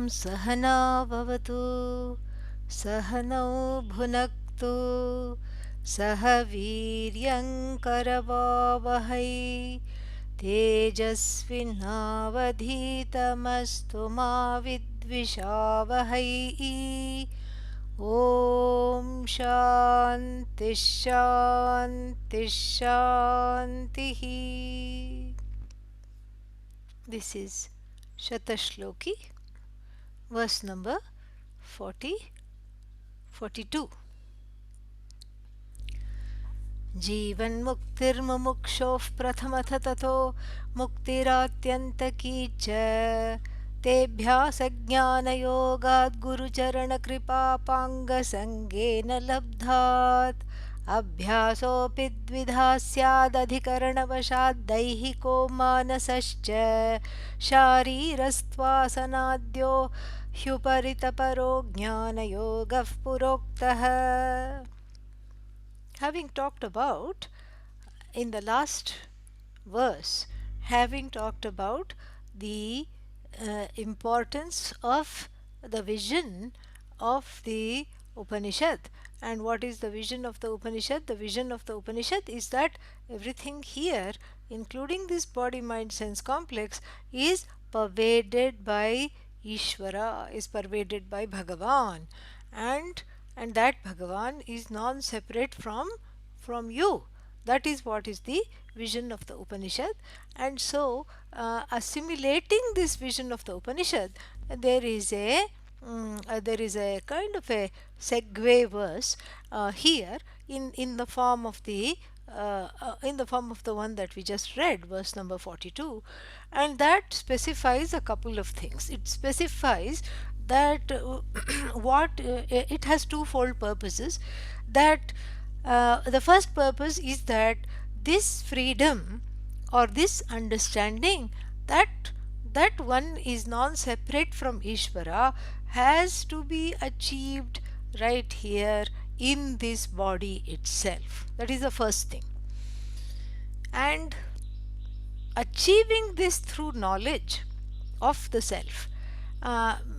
सहना भवतु सहनौ भुनक्तु सह वीर्यङ्करवावहै तेजस्विनावधीतमस्तु मा विद्विषावहै ॐ शान्ति शान्ति शान्तिः. This is Shatashloki, verse number 42. जीवन्मुक्तिर्मुमुक्षोः प्रथमथ ततो मुक्तिरात्यन्तकी च तेभ्यासज्ञानयोगात् गुरुचरणकृपापाङ्गसङ्गेन लब्धात् अभ्यासोऽपि द्विधा स्यादधिकरणवशात् दैहिको मानसश्च शारीरस्त्वासनाद्यो ह्युपरितपरो ज्ञानयोगः पुरोक्तः. Having talked about in the last verse, having talked about the importance of the vision of the Upanishad. And what is the vision of the Upanishad? The vision of the Upanishad is that everything here, including this body mind sense complex, is pervaded by Ishvara, is pervaded by Bhagavan, and that Bhagavan is non-separate from you. That is what is the vision of the Upanishad. And so assimilating this vision of the Upanishad, there is a kind of a segue verse here in the form of the one that we just read, verse number 42, and that specifies a couple of things. It specifies that it has twofold purposes. That the first purpose is that this freedom or this understanding that one is non-separate from Ishvara has to be achieved right here in this body itself. That is the first thing. And achieving this through knowledge of the self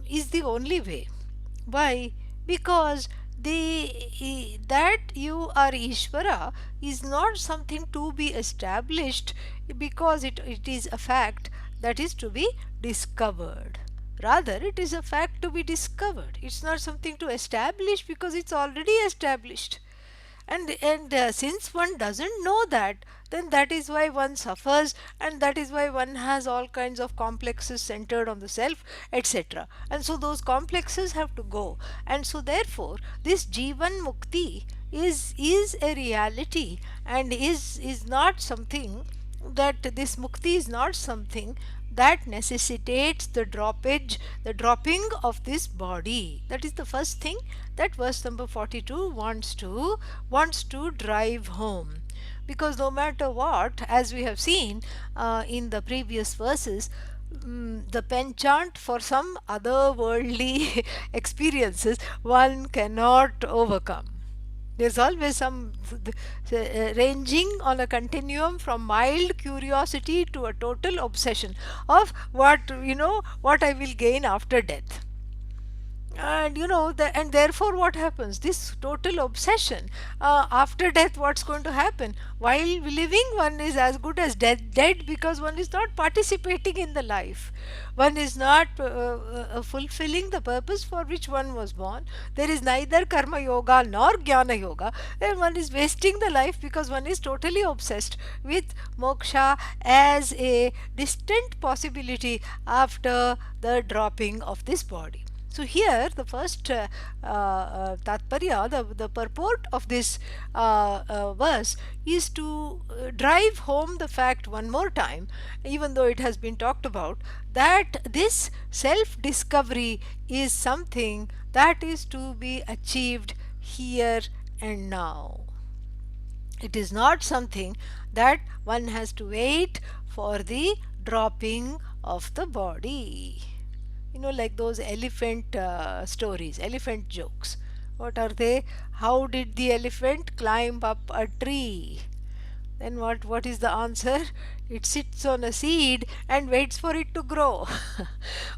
is the only way. Why? Because that you are Ishvara is not something to be established, because it is a fact that is to be discovered. Rather, it is a fact to be discovered. It's not something to establish, because it's already established. And since one doesn't know that, then that is why one suffers, and that is why one has all kinds of complexes centered on the self, etc. And so those complexes have to go. And so therefore this Jivan Mukti is a reality, and is not something that this mukti is not something that necessitates the dropping of this body. That is the first thing that verse number 42 wants to drive home. Because no matter what, as we have seen in the previous verses, the penchant for some otherworldly experiences one cannot overcome. There's always some ranging on a continuum from mild curiosity to a total obsession of what I will gain after death. And and therefore what happens? This total obsession, after death what's going to happen? While living, one is as good as dead, because one is not participating in the life. One is not fulfilling the purpose for which one was born. There is neither karma yoga nor jnana yoga. Then one is wasting the life, because one is totally obsessed with moksha as a distant possibility after the dropping of this body. So here the first tatparya, the purport of this verse is to drive home the fact one more time, even though it has been talked about, that this self-discovery is something that is to be achieved here and now. It is not something that one has to wait for the dropping of the body. Like those elephant stories, elephant jokes. What are they? How did the elephant climb up a tree? Then what is the answer? It sits on a seed and waits for it to grow.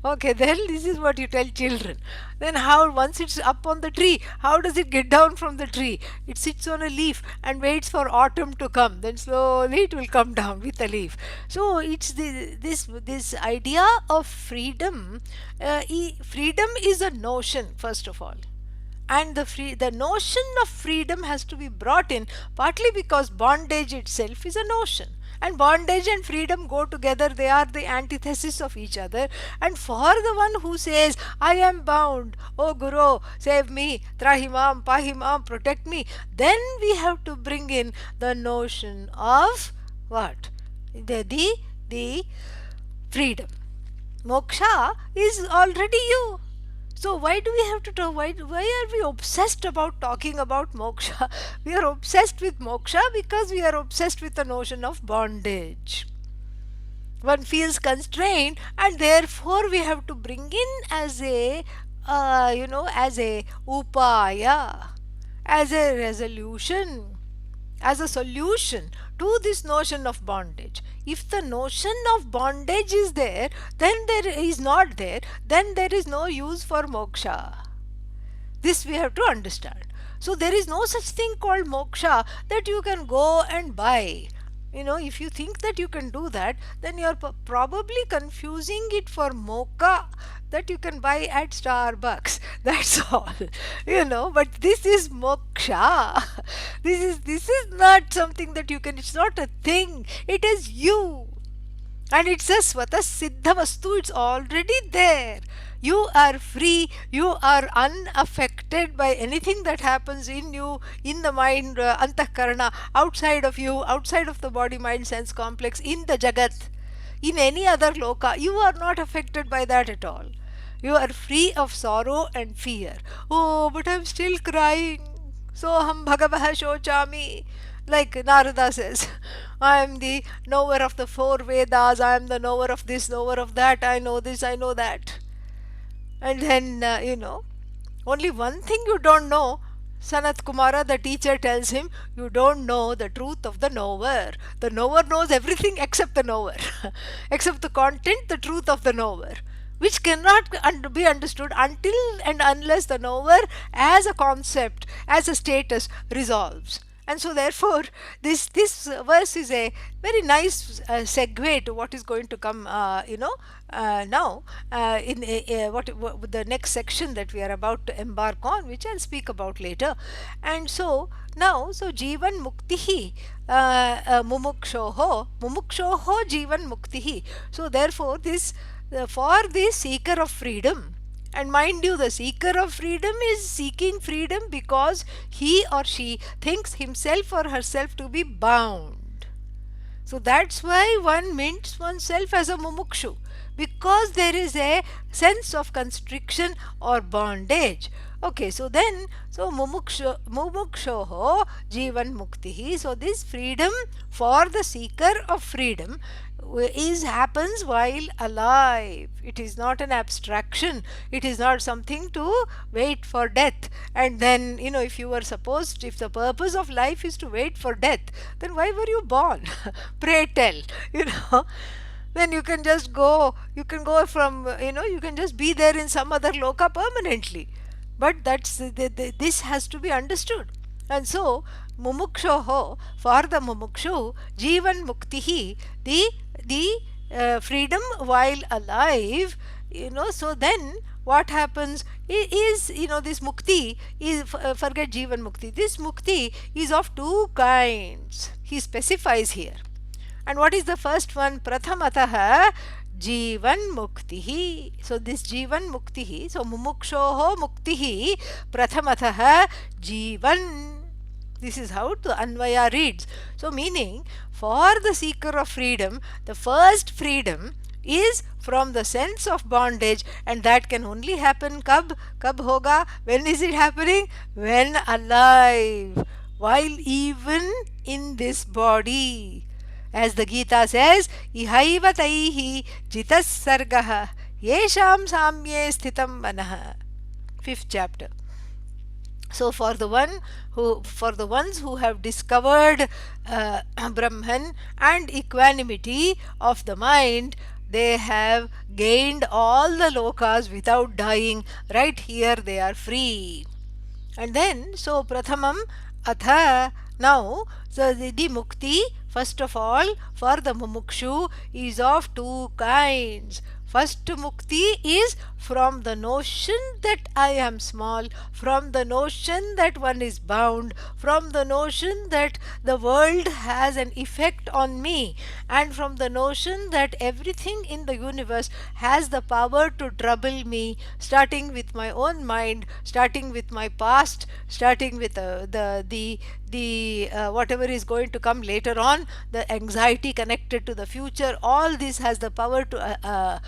Okay, then this is what you tell children. Then how, once it's up on the tree, how does it get down from the tree? It sits on a leaf and waits for autumn to come. Then slowly it will come down with a leaf. So it's this idea of freedom. Freedom is a notion, first of all, and the notion of freedom has to be brought in, partly because bondage itself is a notion, and bondage and freedom go together. They are the antithesis of each other. And for the one who says, I am bound, oh Guru, save me, trahimam pahimam, protect me, then we have to bring in the notion of what? The freedom. Moksha is already you. So why do we have to talk? Why are we obsessed about talking about moksha? We are obsessed with moksha because we are obsessed with the notion of bondage. One feels constrained, and therefore we have to bring in as a as a upaya, as a resolution, as a solution to this notion of bondage. If the notion of bondage is there, then there is not there, then there is no use for moksha. This we have to understand. So there is no such thing called moksha that you can go and buy. If you think that you can do that, then you are probably confusing it for mocha that you can buy at Starbucks. That's all. But this is moksha. This is not something that you can, it's not a thing. It is you. And it's a swata siddha vastu, it's already there. You are free, you are unaffected by anything that happens in you, in the mind, antahkarana, outside of you, outside of the body mind sense complex, in the jagat, in any other loka. You are not affected by that at all. You are free of sorrow and fear. Oh, but I'm still crying. Soham bhagavah shochami. Like Narada says, I am the knower of the four Vedas, I am the knower of this, knower of that, I know this, I know that. And then, only one thing you don't know. Sanat Kumara, the teacher, tells him, you don't know the truth of the knower. The knower knows everything except the knower, except the content, the truth of the knower, which cannot be understood until and unless the knower as a concept, as a status, resolves. And so therefore this verse is a very nice segue to what is going to come now in what the next section that we are about to embark on, which I'll speak about later. And so now, so jivan muktihi mumukshoho jivan muktihi. So therefore this for the seeker of freedom, and mind you, the seeker of freedom is seeking freedom because he or she thinks himself or herself to be bound. So that's why one mints oneself as a mumukshu, because there is a sense of constriction or bondage. Okay, so then, so mumukshoho jivan muktihi. So this freedom for the seeker of freedom happens while alive. It is not an abstraction. It is not something to wait for death. And then, if you were supposed, if the purpose of life is to wait for death, then why were you born? Pray tell, then you can just go, you can go from, you can just be there in some other loka permanently. But this has to be understood. And so, mumukshoho, for the mumukshu, jivan muktihi, the freedom while alive, so then what happens is, this mukti is, forget jivan mukti, this mukti is of two kinds. He specifies here. And what is the first one? Prathamataha jivan muktihi. So this jivan muktihi, so mumukshoho muktihi prathamataha jivan. This is how the Anvaya reads. So meaning, for the seeker of freedom, the first freedom is from the sense of bondage, and that can only happen kab hoga. When is it happening? When alive, while even in this body. As the Gita says, ihaiva taihi jitas sargaha yesham samye sthitam manaha. 5th chapter. So for the ones who have discovered Brahman and equanimity of the mind, they have gained all the lokas without dying. Right here they are free. And then, so Prathamam Atha, now, so the Mukti, first of all, for the Mumukshu is of two kinds. First Mukti is from the notion that I am small, from the notion that one is bound, from the notion that the world has an effect on me, and from the notion that everything in the universe has the power to trouble me, starting with my own mind, starting with my past, starting with the whatever is going to come later on, the anxiety connected to the future. All this has the power to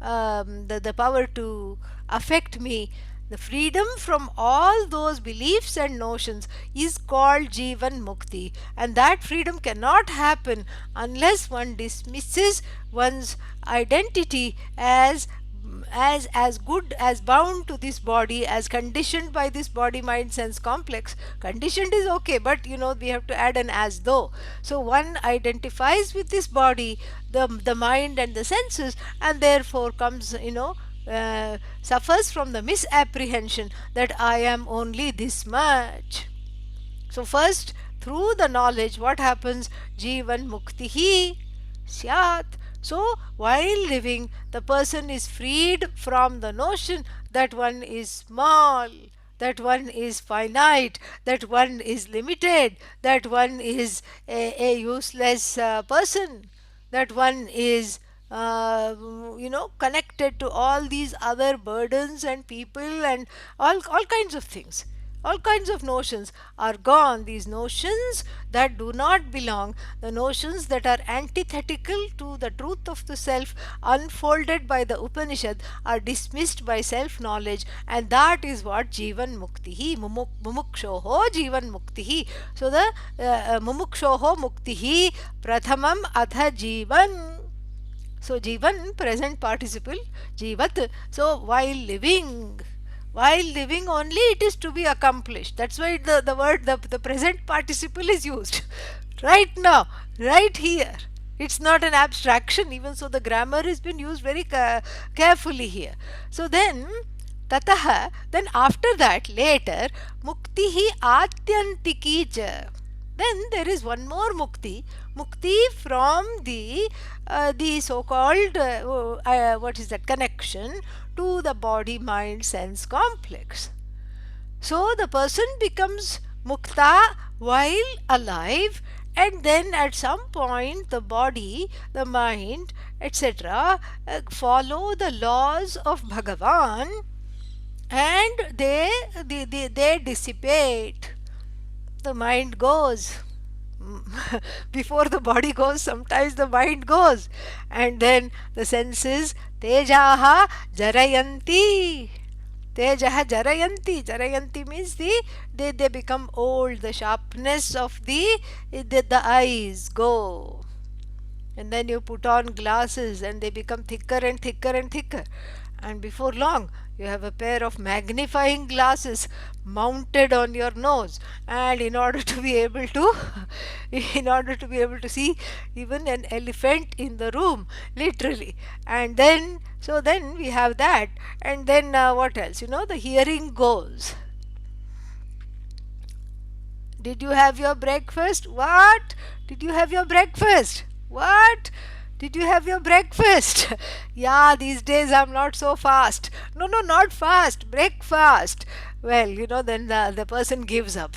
the power to affect me. The freedom from all those beliefs and notions is called Jivan Mukti, and that freedom cannot happen unless one dismisses one's identity as good, as bound to this body, as conditioned by this body mind sense complex. Conditioned is okay, but we have to add an as though. So one identifies with this body, the mind and the senses, and therefore comes, suffers from the misapprehension that I am only this much. So first, through the knowledge, what happens? Jivan muktihi syat. So while living, the person is freed from the notion that one is small, that one is finite, that one is limited, that one is a useless person, that one is connected to all these other burdens and people and all kinds of things. All kinds of notions are gone. These notions that do not belong, the notions that are antithetical to the truth of the self unfolded by the Upanishad, are dismissed by self knowledge, and that is what Jivan Muktihi, Mumukshoho Jivan Muktihi. So the Mumukshoho Muktihi Prathamam Atha Jivan. So Jivan, present participle, Jivat. So while living only it is to be accomplished. That's why the word, the present participle is used. Right now, right here. It's not an abstraction, even so the grammar has been used very carefully here. So then, tataha, then after that, later, muktihi atyantiki cha. Then there is one more mukti from the so-called what is that, connection to the body mind sense complex. So the person becomes mukta while alive, and then at some point the body, the mind, etc., follow the laws of Bhagavan, and they dissipate. The mind goes. Before the body goes, sometimes the mind goes, and then the senses, tejaha jarayanti. Tejaha jarayanti means they become old. The sharpness of the eyes go, and then you put on glasses and they become thicker and thicker and thicker, and before long you have a pair of magnifying glasses mounted on your nose, and in order to be able to see even an elephant in the room, literally. And then, so then we have that, and then what else, the hearing goes. Did you have your breakfast? What? Did you have your breakfast? What? Did you have your breakfast? Yeah, these days I'm not so fast. No, not fast. Breakfast. Well, then the person gives up.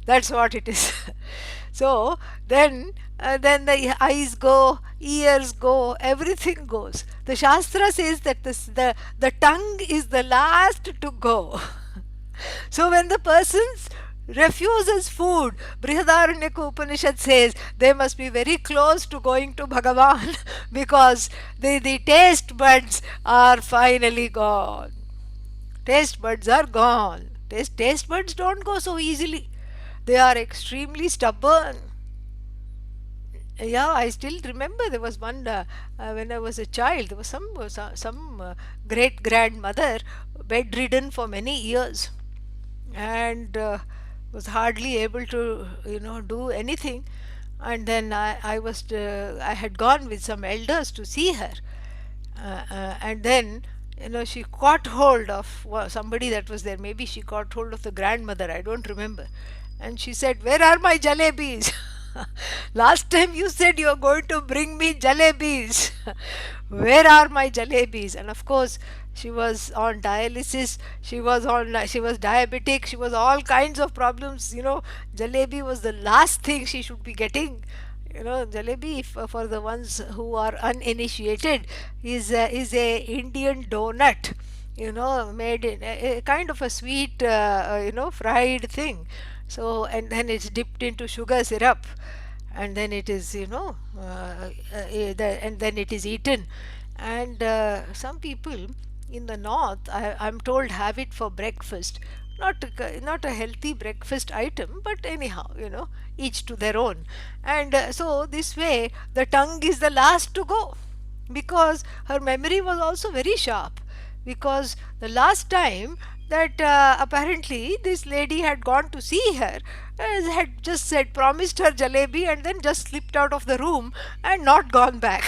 That's what it is. So then the eyes go, ears go, everything goes. The Shastra says that the tongue is the last to go. So when the person's refuses food, Brihadaranyaka Upanishad says they must be very close to going to Bhagavan because the taste buds are finally gone. Taste buds are gone. Taste buds don't go so easily. They are extremely stubborn. Yeah, I still remember there was one when I was a child. There was some great grandmother bedridden for many years. and was hardly able to do anything. And then I had gone with some elders to see her, and then she caught hold of somebody that was there. Maybe she caught hold of the grandmother, I don't remember. And she said, "Where are my jalebis? Last time you said you were going to bring me jalebis. Where are my jalebis?" And of course, she was on dialysis, she was diabetic, she was all kinds of problems. Jalebi was the last thing she should be getting. Jalebi, for the ones who are uninitiated, is a Indian donut, made in a kind of a sweet, fried thing. So, and then it's dipped into sugar syrup, and then it is, and then it is eaten. And some people in the north, I'm told, have it for breakfast. Not a healthy breakfast item, but anyhow, each to their own. And so this way, the tongue is the last to go, because her memory was also very sharp. Because the last time that apparently this lady had gone to see her, had just said, promised her jalebi, and then just slipped out of the room and not gone back.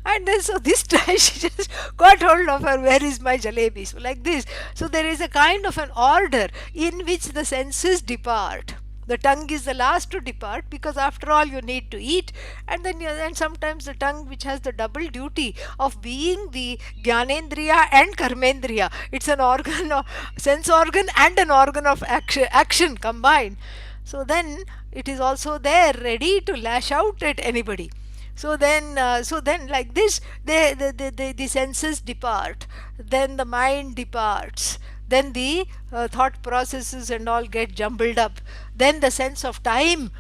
And then so this time she just got hold of her, "Where is my jalebi?" So like this. So there is a kind of an order in which the senses depart. The tongue is the last to depart, because after all you need to eat. And then and sometimes the tongue, which has the double duty of being the Gyanendriya and Karmendriya, it's an organ of sense organ and an organ of action combined. So then it is also there ready to lash out at anybody. So then like this, the senses depart, then the mind departs, then the thought processes and all get jumbled up, then the sense of time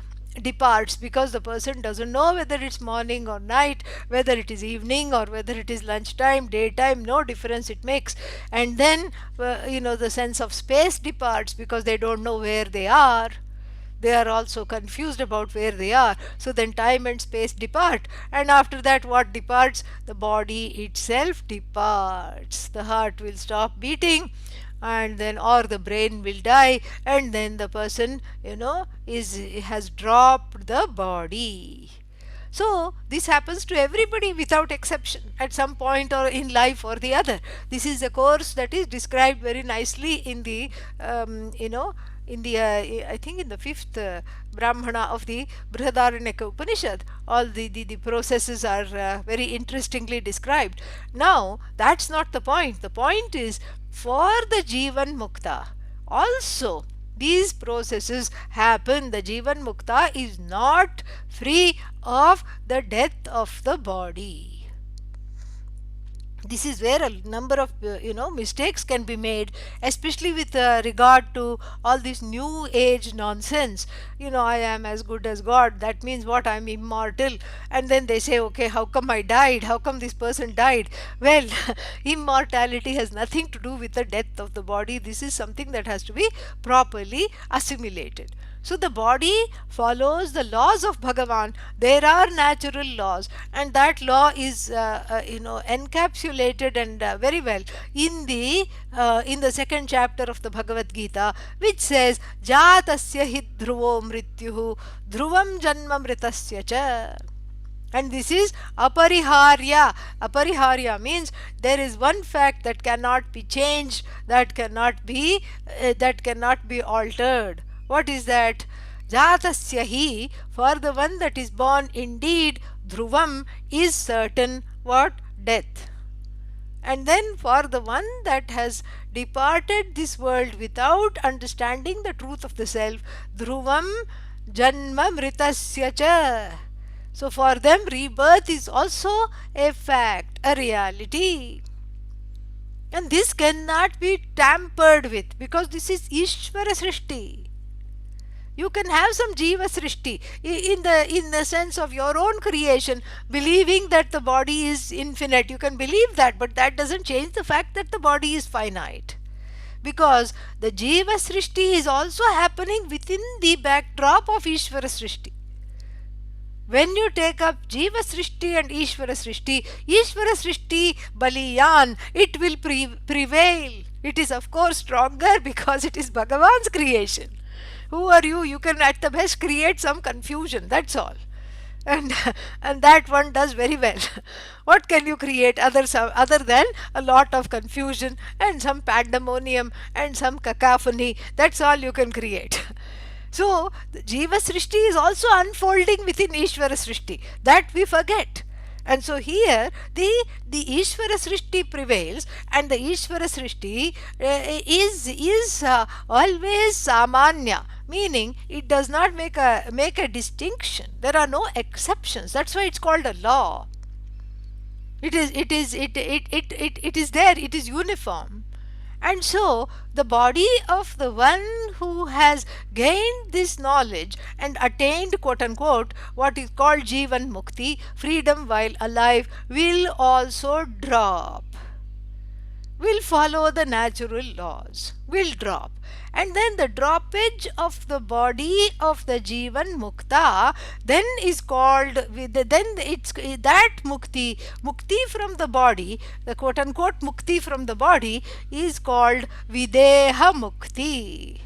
departs, because the person doesn't know whether it's morning or night, whether it is evening or whether it is lunchtime, daytime, no difference it makes. And then the sense of space departs, because they don't know where they are. They are also confused about where they are. So then time and space depart, and after that, what departs? The body itself departs. The heart will stop beating, and then, or the brain will die, and then the person is has dropped the body. So this happens to everybody without exception at some point or in life or the other. This is a course that is described very nicely in the in the I think in the fifth Brahmana of the Brihadaranyaka Upanishad. All the processes are very interestingly described. Now that's not the point. The point is, for the Jivan Mukta also these processes happen. The Jivan Mukta is not free of the death of the body. This is where a number of mistakes can be made, especially with regard to all this new age nonsense. I am as good as God, that means what? I'm immortal. And then they say, okay, how come I died? How come this person died? Well, immortality has nothing to do with the death of the body. This is something that has to be properly assimilated. So the body follows the laws of Bhagavan. There are natural laws, and that law is encapsulated and very well in the second chapter of the Bhagavad Gita, which says, "Jatasya hi dhruvo mrityuhu dhruvam janma mritasya cha." And this is apariharya. Apariharya means there is one fact that cannot be changed, that cannot be altered. What is that? Jatasya hi, for the one that is born, indeed, dhruvam is certain. What? Death. And then for the one that has departed this world without understanding the truth of the self, dhruvam janma mritasya cha. So for them, rebirth is also a fact, a reality. And this cannot be tampered with, because this is Ishvara Srishti. You can have some Jiva Srishti in the sense of your own creation, believing that the body is infinite. You can believe that, but that doesn't change the fact that the body is finite. Because the Jiva Srishti is also happening within the backdrop of Ishvara Srishti. When you take up Jiva Srishti and Ishvara Srishti Baliyan, it will prevail. It is of course stronger because it is Bhagavan's creation. Who are you? You can at the best create some confusion, that's all. And and that one does very well. What can you create other than a lot of confusion and some pandemonium and some cacophony? That's all you can create. So the Jiva Srishti is also unfolding within Ishvara Srishti. That we forget. And so here the Ishvara Srishti prevails, and the Ishvara Srishti is always Samanya, meaning it does not make a distinction. There are no exceptions. That's why it's called a law. It is there, it is uniform. And so the body of the one who has gained this knowledge and attained, quote unquote, what is called Jivan Mukti, freedom while alive, will also drop, will follow the natural laws, will drop. And then the droppage of the body of the Jivan Mukta then is called, then it's that Mukti from the body, the quote unquote Mukti from the body is called Videha Mukti.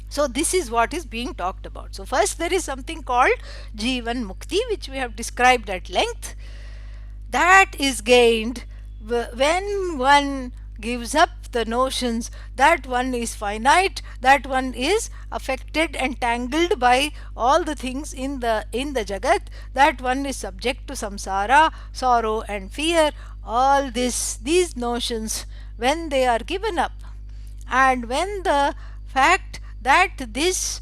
So this is what is being talked about. So first there is something called Jivan Mukti, which we have described at length. That is gained when one gives up the notions that one is finite, that one is affected and tangled by all the things in the jagat, that one is subject to samsara, sorrow and fear. All these notions, when they are given up, and when the fact that this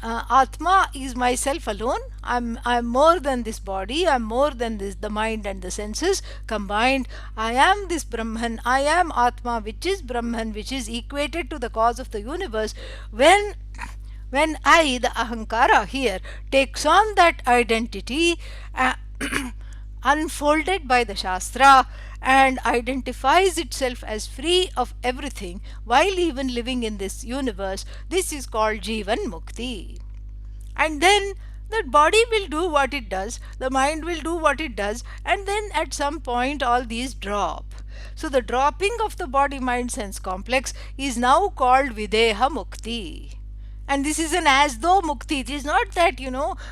Atma is myself alone, I'm more than this body, I'm more than this, the mind and the senses combined. I am this Brahman, I am Atma, which is Brahman, which is equated to the cause of the universe. When I, the Ahankara here, takes on that identity, unfolded by the Shastra, and identifies itself as free of everything while even living in this universe, this is called Jivan Mukti. And then the body will do what it does, the mind will do what it does, and then at some point all these drop. So the dropping of the body mind sense complex is now called Videha Mukti. And this is an as though mukti. It is not that,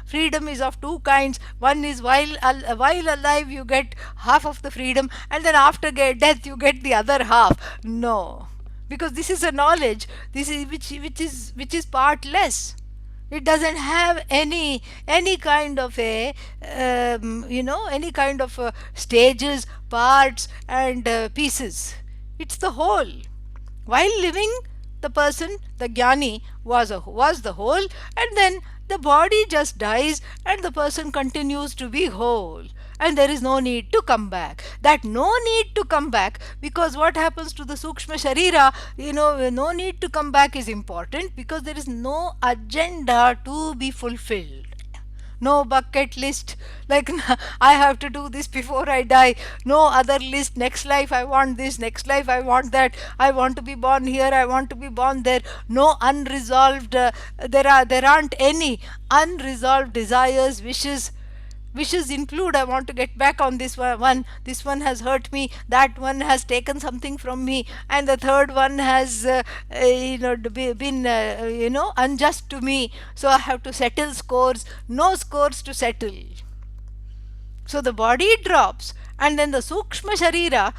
freedom is of two kinds. One is while alive you get half of the freedom, and then after death you get the other half. No, because this is a knowledge. This is which is partless. It doesn't have any kind of any kind of stages, parts, and pieces. It's the whole. While living, the person, the jnani, was the whole, and then the body just dies and the person continues to be whole, and there is no need to come back. That no need to come back, because what happens to the sukshma sharira, no need to come back is important, because there is no agenda to be fulfilled. No bucket list like I have to do this before I die. No other list, next life I want this, next life I want that, I want to be born here, I want to be born there. No unresolved there aren't any unresolved desires, wishes include, I want to get back on this one, this one has hurt me, that one has taken something from me, and the third one has been unjust to me, so I have to settle scores. No scores to settle. So the body drops, and then the sukshma sharira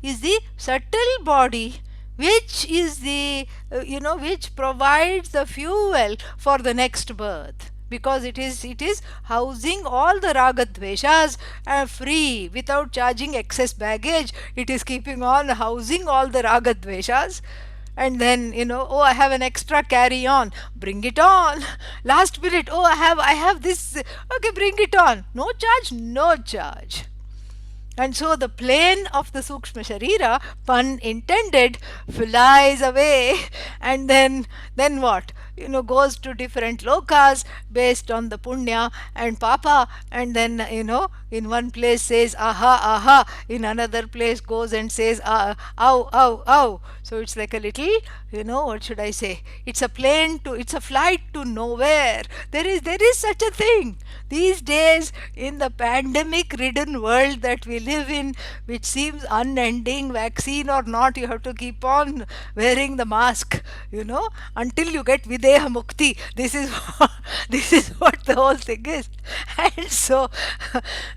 is the subtle body, which is the which provides the fuel for the next birth, because it is housing all the raga dveshas free without charging excess baggage. It is keeping on housing all the raga dveshas, and then oh, I have an extra carry on, bring it on. Last minute, oh, I have this, okay, bring it on. No charge. And so the plane of the sukshma sharira, pun intended, flies away, and then what? goes to different lokas based on the punya and papa, and then in one place says aha aha, in another place goes and says ow ow ow. So it's like a little, what should I say, it's a flight to nowhere. There is such a thing these days in the pandemic ridden world that we live in, which seems unending. Vaccine or not, you have to keep on wearing the mask, until you get videha mukti. This is what, this is what the whole thing is. And so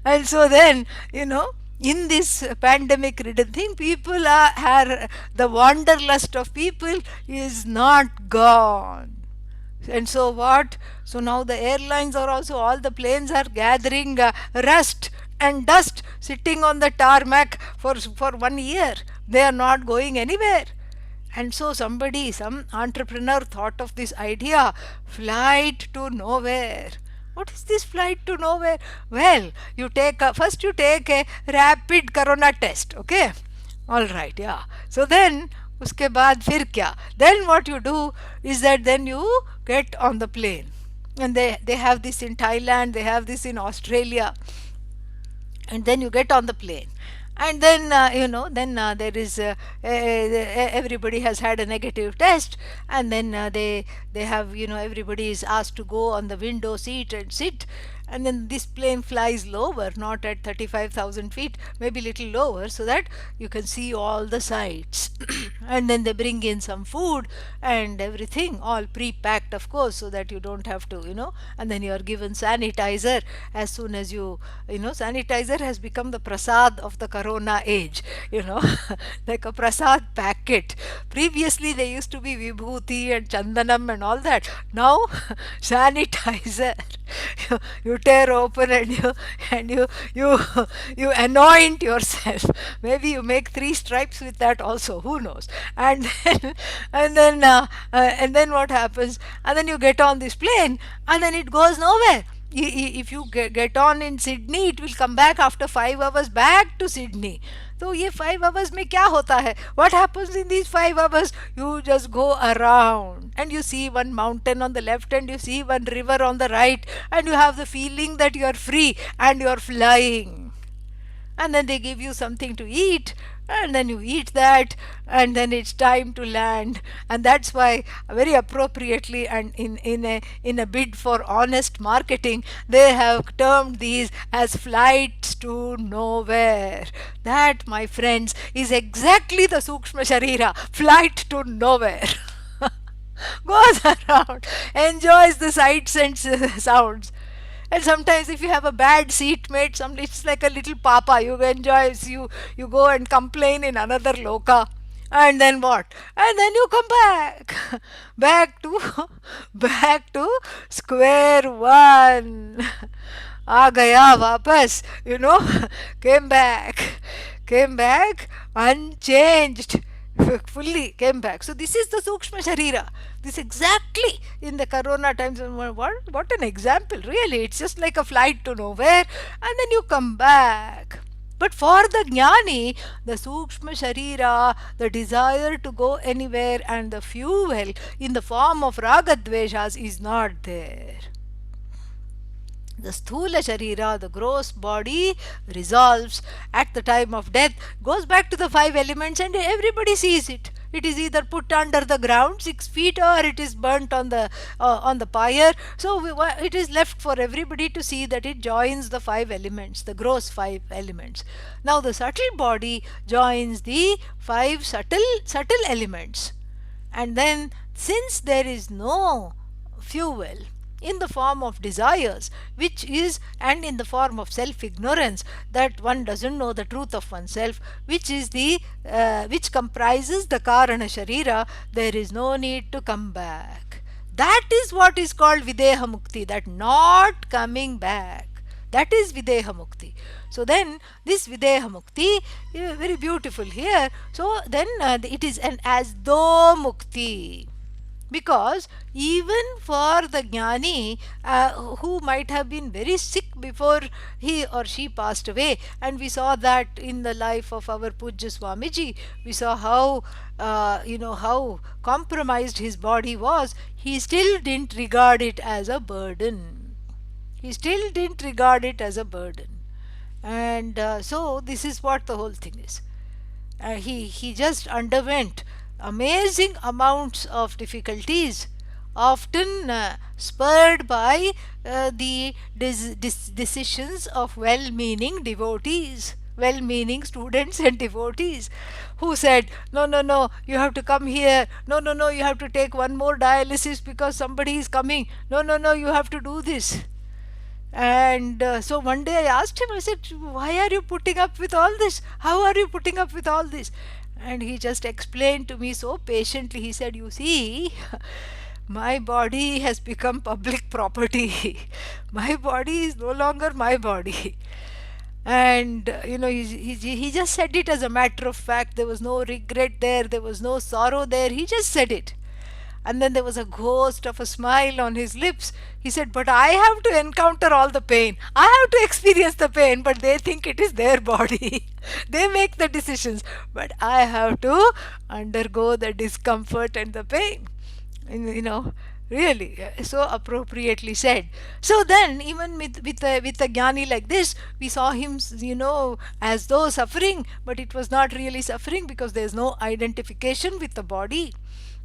and so then, in this pandemic ridden thing, people are the wanderlust of people is not gone. And so what? So now the airlines are also, all the planes are gathering rust and dust, sitting on the tarmac for 1 year. They are not going anywhere. And so some entrepreneur thought of this idea, flight to nowhere. What is this flight to nowhere? Well, first you take a rapid corona test, okay? All right, yeah. So then उसके बाद फिर क्या? Then what you do is that then you get on the plane, and they have this in Thailand, they have this in Australia, and then you get on the plane, and then there is everybody has had a negative test, and then they have, everybody is asked to go on the window seat and sit, and then this plane flies lower, not at 35,000 feet, maybe little lower, so that you can see all the sights. And then they bring in some food and everything, all pre-packed, of course, so that you don't have to, and then you are given sanitizer as soon as sanitizer has become the prasad of the corona age, like a prasad packet. Previously they used to be vibhuti and chandanam and all that. Now sanitizer. You tear open and you anoint yourself. Maybe you make 3 stripes with that also, who knows. And then and then what happens? And then you get on this plane, and then it goes nowhere. If you get on in Sydney, it will come back after 5 hours back to Sydney. तो ये 5 hours में क्या होता है? What happens in these 5 hours? You just go around and you see one mountain on the left and you see one river on the right, and you have the feeling that you are free and you are flying. And then they give you something to eat, and then you eat that, and then it's time to land. And that's why, very appropriately, and in a bid for honest marketing, they have termed these as flights to nowhere. That, my friends, is exactly the Sukshma Sharira, flight to nowhere. Goes around, enjoys the sights and sounds. And sometimes if you have a bad seatmate, it's like a little papa, you enjoy, you go and complain in another loka, and then what? And then you come back back to back to square one. आ गया वापस, came back unchanged, fully came back. So this is the Sukshma Sharira. This exactly in the corona times. What an example, really. It's just like a flight to nowhere, and then you come back. But for the jnani, the Sukshma Sharira, the desire to go anywhere and the fuel in the form of ragadveshas is not there. The Sthula Sharira, the gross body, resolves at the time of death, goes back to the 5 elements, and everybody sees it. It is either put under the ground 6 feet, or it is burnt on the pyre. So it is left for everybody to see that it joins the 5 elements, the gross 5 elements. Now the subtle body joins the 5 subtle elements. And then, since there is no fuel in the form of desires, which is, and in the form of self-ignorance, that one doesn't know the truth of oneself, which is which comprises the Karana Sharira, there is no need to come back. That is what is called Videha Mukti, that not coming back. That is Videha Mukti. So then this Videha Mukti is very beautiful here. So then it is an as though Mukti. Because even for the jnani, who might have been very sick before he or she passed away, and we saw that in the life of our Pujya Swamiji, we saw how how compromised his body was, he still didn't regard it as a burden. He still didn't regard it as a burden. And so this is what the whole thing is. He just underwent amazing amounts of difficulties, often spurred by the decisions of well-meaning devotees, well-meaning students and devotees, who said, no, no, no, you have to come here, no, no, no, you have to take one more dialysis because somebody is coming, no, no, no, you have to do this. And so one day I asked him, I said, why are you putting up with all this? How are you putting up with all this? And he just explained to me so patiently. He said, you see, my body has become public property. My body is no longer my body. And he just said it as a matter of fact. There was no regret there was no sorrow there. He just said it. And then there was a ghost of a smile on his lips. He said, but I have to encounter all the pain. I have to experience the pain, but they think it is their body. They make the decisions, but I have to undergo the discomfort and the pain. And, really, so appropriately said. So then, even with a jnani like this, we saw him, as though suffering, but it was not really suffering because there is no identification with the body,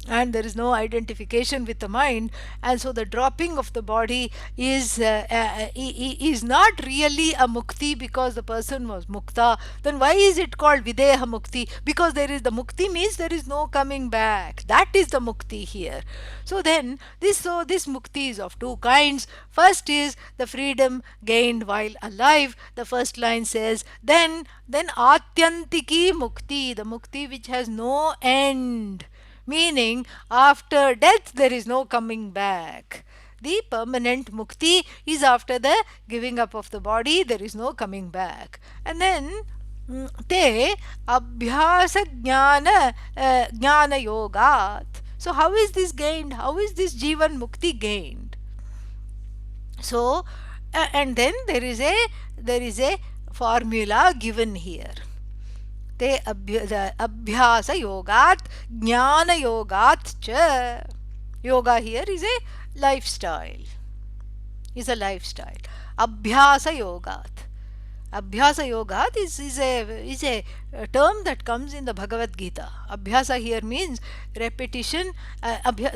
and there is no identification with the mind, and so the dropping of the body is not really a mukti because the person was mukta. Then why is it called videha mukti? Because there is, the mukti means there is no coming back. That is the mukti here. So then this mukti is of two kinds. First is the freedom gained while alive. The first line says, then atyantiki mukti, the mukti which has no end, meaning after death there is no coming back. The permanent mukti is after the giving up of the body, there is no coming back. And then te abhyasa jnana yogat. So how is this gained? How is this jivan mukti gained? So and then there is a formula given here. ते अभ्यास योगात ज्ञान योगात च. Yoga here is a lifestyle. Abhyasa yogat. Abhyasa yogat is a term that comes in the Bhagavad Gita. Abhyasa here means repetition.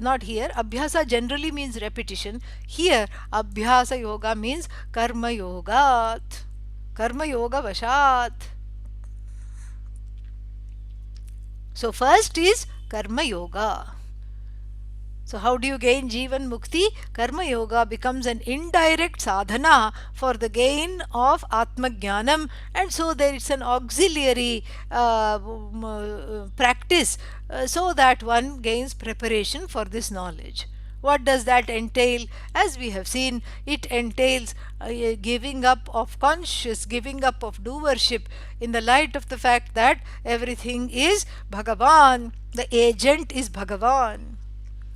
Not here. Abhyasa generally means repetition. Here, Abhyasa yoga means karma yogat. Karma yoga vashat. So first is karma yoga. So how do you gain jivan mukti? Karma yoga becomes an indirect sadhana for the gain of atma jnanam, and so there is an auxiliary practice so that one gains preparation for this knowledge. What does that entail? As we have seen, it entails giving up of conscious, giving up of doership in the light of the fact that everything is Bhagavan, the agent is Bhagavan.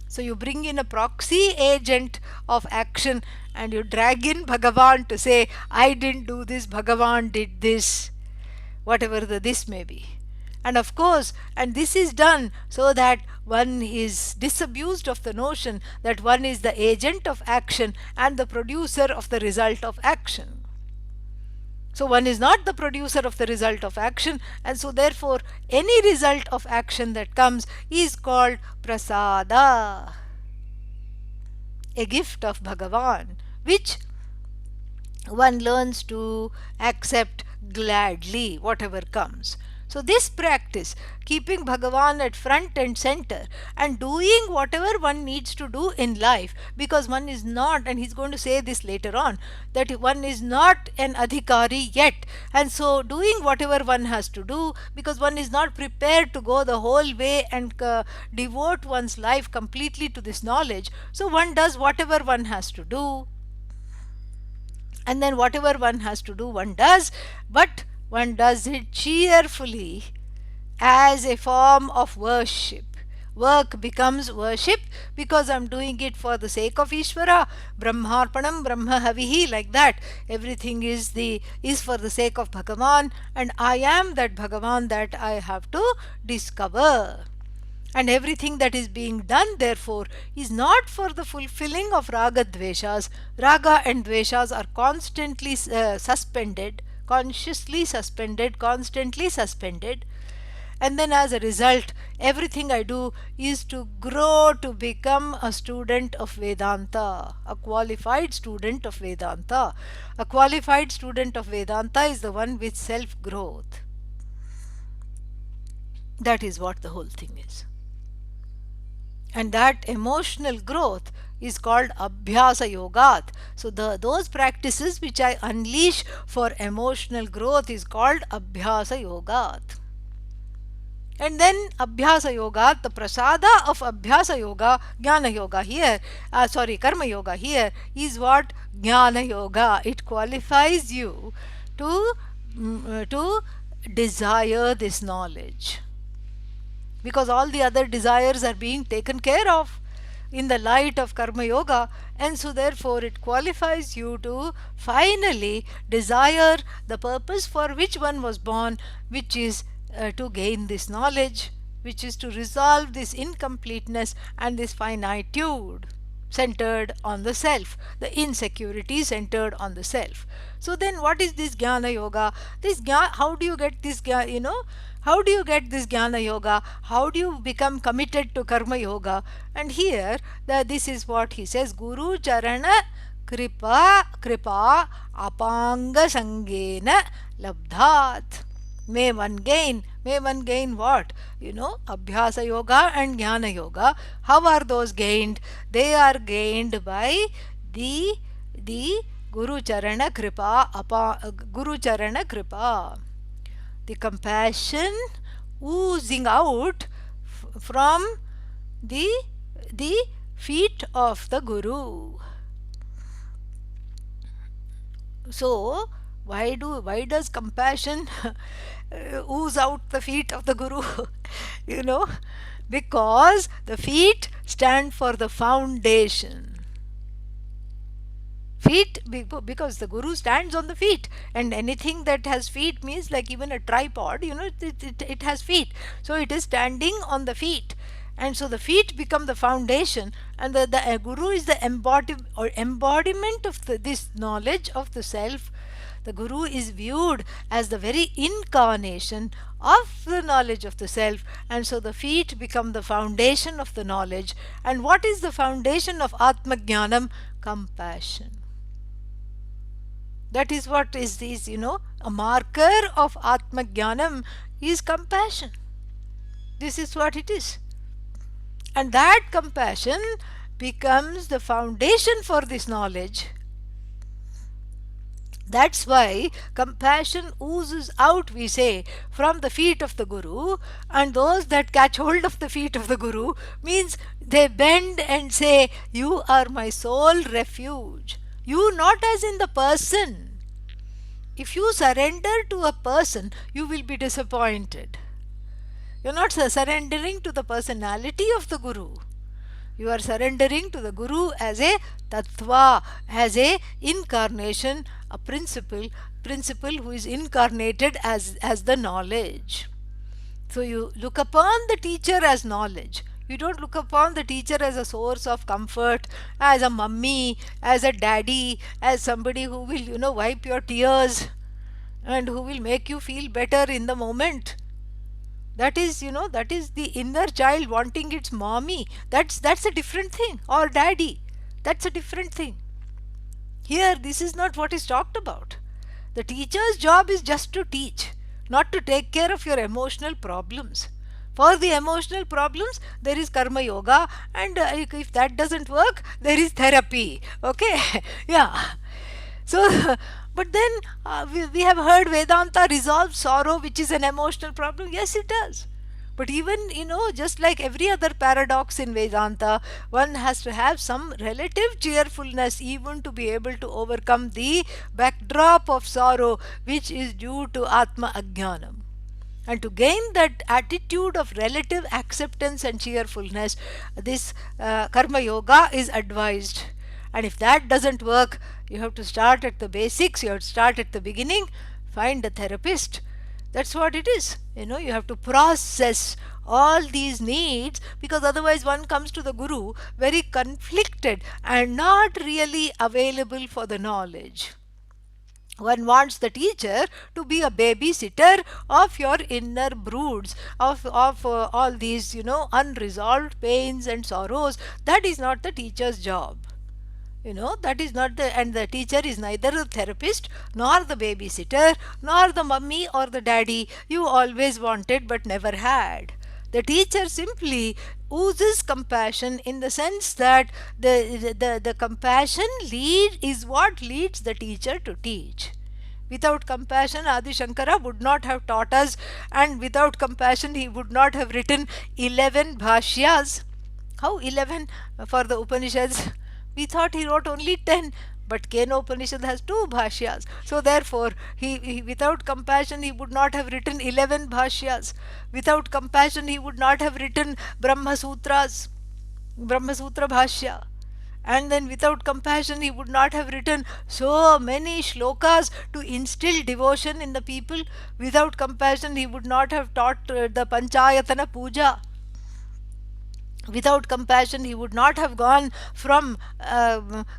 So you bring in a proxy agent of action and you drag in Bhagavan to say, I didn't do this, Bhagavan did this, whatever this may be. And of course, and this is done so that one is disabused of the notion that one is the agent of action and the producer of the result of action. So one is not the producer of the result of action, and so therefore any result of action that comes is called prasada, a gift of Bhagavan, which one learns to accept gladly, whatever comes. So this practice, keeping Bhagavan at front and center and doing whatever one needs to do in life, because one is not, and he's going to say this later on, that one is not an adhikari yet, and so doing whatever one has to do, because one is not prepared to go the whole way and devote one's life completely to this knowledge, so one does whatever one has to do, and then whatever one has to do one does, but one does it cheerfully as a form of worship, Work becomes worship because I'm doing it for the sake of Ishvara. Brahmarpanam, Brahma Havihi, like that. Everything is for the sake of Bhagavan, and I am that Bhagavan that I have to discover. And everything that is being done, therefore, is not for the fulfilling of raga dveshas. Raga and dveshas are constantly suspended, consciously suspended, constantly suspended. And then, as a result, everything I do is to grow to become a student of Vedanta, a qualified student of Vedanta. A qualified student of Vedanta is the one with self growth. That is what the whole thing is. And that emotional growth is called abhyasa yogat. So those practices which I unleash for emotional growth is called abhyasa yogat. And then abhyasa yoga, the prasada of abhyasa yoga, jnana yoga here, karma yoga here, is what? Jnana yoga. It qualifies you to desire this knowledge, because all the other desires are being taken care of in the light of karma yoga, and so therefore it qualifies you to finally desire the purpose for which one was born, which is to gain this knowledge, which is to resolve this incompleteness and this finitude centered on the self, the insecurity centered on the self. So then what is this jnana yoga? How do you get this how do you get this jnana yoga? How do you become committed to karma yoga? And here this is what he says: Guru Charana kripa apanga sangena labdhat. May one gain what? Abhyasa yoga and jnana yoga. How are those gained? They are gained by the Guru Charana Kripa, the compassion oozing out from the feet of the Guru. So why does compassion ooze out the feet of the Guru? Because the feet stand for the foundation. Feet, because the Guru stands on the feet, and anything that has feet means, like even a tripod, it has feet, so it is standing on the feet. And so the feet become the foundation, and the Guru is the embodiment of this knowledge of the self. The Guru is viewed as the very incarnation of the knowledge of the self, and so the feet become the foundation of the knowledge. And what is the foundation of Atma Jnanam? Compassion. That is what is this, a marker of Atma Jnanam is compassion. This is what it is. And that compassion becomes the foundation for this knowledge. That's why compassion oozes out, we say, from the feet of the Guru, and those that catch hold of the feet of the Guru means they bend and say, "You are my sole refuge." You not as in the person. If you surrender to a person, you will be disappointed. You're not surrendering to the personality of the Guru. You are surrendering to the Guru as a tattva, as a incarnation, a principle who is incarnated as the knowledge. So you look upon the teacher as knowledge. You don't look upon the teacher as a source of comfort, as a mummy, as a daddy, as somebody who will, wipe your tears and who will make you feel better in the moment. That is the inner child wanting its mommy. That's a different thing. Or daddy. That's a different thing. Here, this is not what is talked about. The teacher's job is just to teach, not to take care of your emotional problems. For the emotional problems, there is karma yoga, and if that doesn't work, there is therapy. Okay? Yeah. So, but then we have heard Vedanta resolves sorrow, which is an emotional problem. Yes, it does. But even, just like every other paradox in Vedanta, one has to have some relative cheerfulness even to be able to overcome the backdrop of sorrow, which is due to Atma Ajnanam. And to gain that attitude of relative acceptance and cheerfulness, this karma yoga is advised. And if that doesn't work, you have to start at the basics, you have to start at the beginning, find a therapist. That's what it is. You have to process all these needs, because otherwise one comes to the guru very conflicted and not really available for the knowledge. One wants the teacher to be a babysitter of your inner broods, of all these unresolved pains and sorrows. That is not the teacher's job. That is not the And the teacher is neither the therapist nor the babysitter nor the mummy or the daddy you always wanted but never had. The teacher simply oozes compassion, in the sense that the compassion is what leads the teacher to teach. Without compassion, Adi Shankara would not have taught us, and without compassion, he would not have written 11 bhashyas. How 11 for the Upanishads? We thought he wrote only 10, but Kena Upanishad has two bhashyas. So therefore, without compassion, he would not have written 11 bhashyas. Without compassion, he would not have written Brahma Sutras, Brahma Sutra Bhashya. And then without compassion, he would not have written so many shlokas to instill devotion in the people. Without compassion, he would not have taught the Panchayatana Puja. Without compassion, he would not have gone from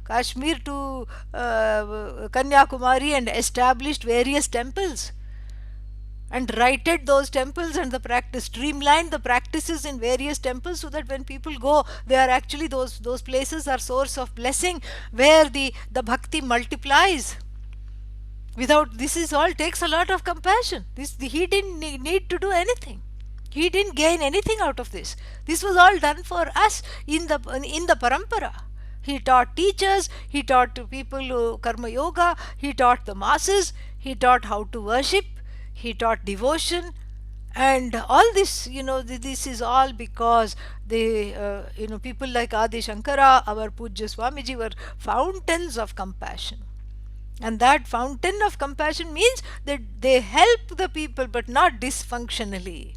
Kashmir to Kanyakumari and established various temples and righted those temples, and the practice streamlined the practices in various temples, so that when people go, they are actually, those places are source of blessing, where the bhakti multiplies. Without this, is all takes a lot of compassion. He didn't need to do anything. He didn't gain anything out of this. This was all done for us in the parampara. He taught teachers, he taught to people karma yoga, he taught the masses, he taught how to worship, he taught devotion, and all this. This is all because people like Adi Shankara, our Pujya Swamiji, were fountains of compassion. And that fountain of compassion means that they help the people, but not dysfunctionally.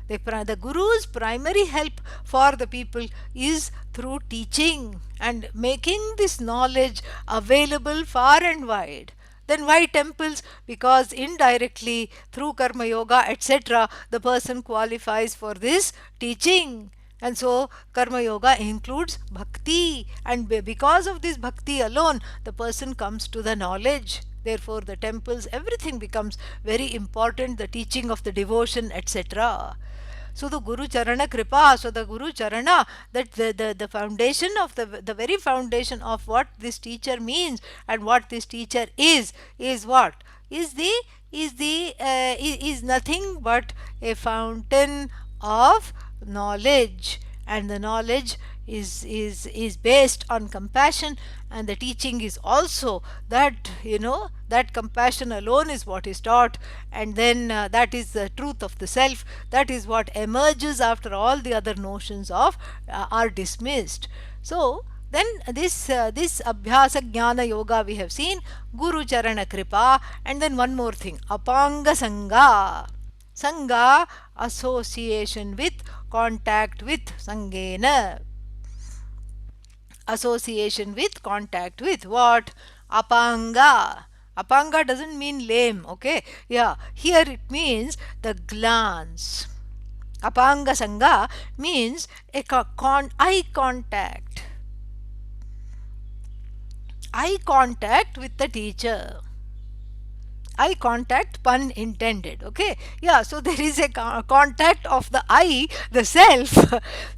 The Guru's primary help for the people is through teaching and making this knowledge available far and wide. Then why temples? Because indirectly, through karma yoga, etc., the person qualifies for this teaching. And so karma yoga includes bhakti, and because of this bhakti alone, the person comes to the knowledge. Therefore the temples, everything becomes very important, the teaching of the devotion, etc. So the Guru Charana Kripa, so the Guru Charana, that the foundation of the very foundation of what this teacher means and what this teacher is what? Is nothing but a fountain of knowledge, and the knowledge is based on compassion, and the teaching is also that that compassion alone is what is taught, and then that is the truth of the self. That is what emerges after all the other notions of are dismissed. So then this abhyasa jnana yoga we have seen, guru charana kripa, and then one more thing, apanga sangha. Sangha, association with, contact with, sangena. Association with, contact with what? Apanga. Apanga doesn't mean lame, okay? Yeah, here it means the glance. Apanga sangha means eye contact. Eye contact with the teacher. Eye contact, pun intended, okay? Yeah, so there is a contact of the I, the self,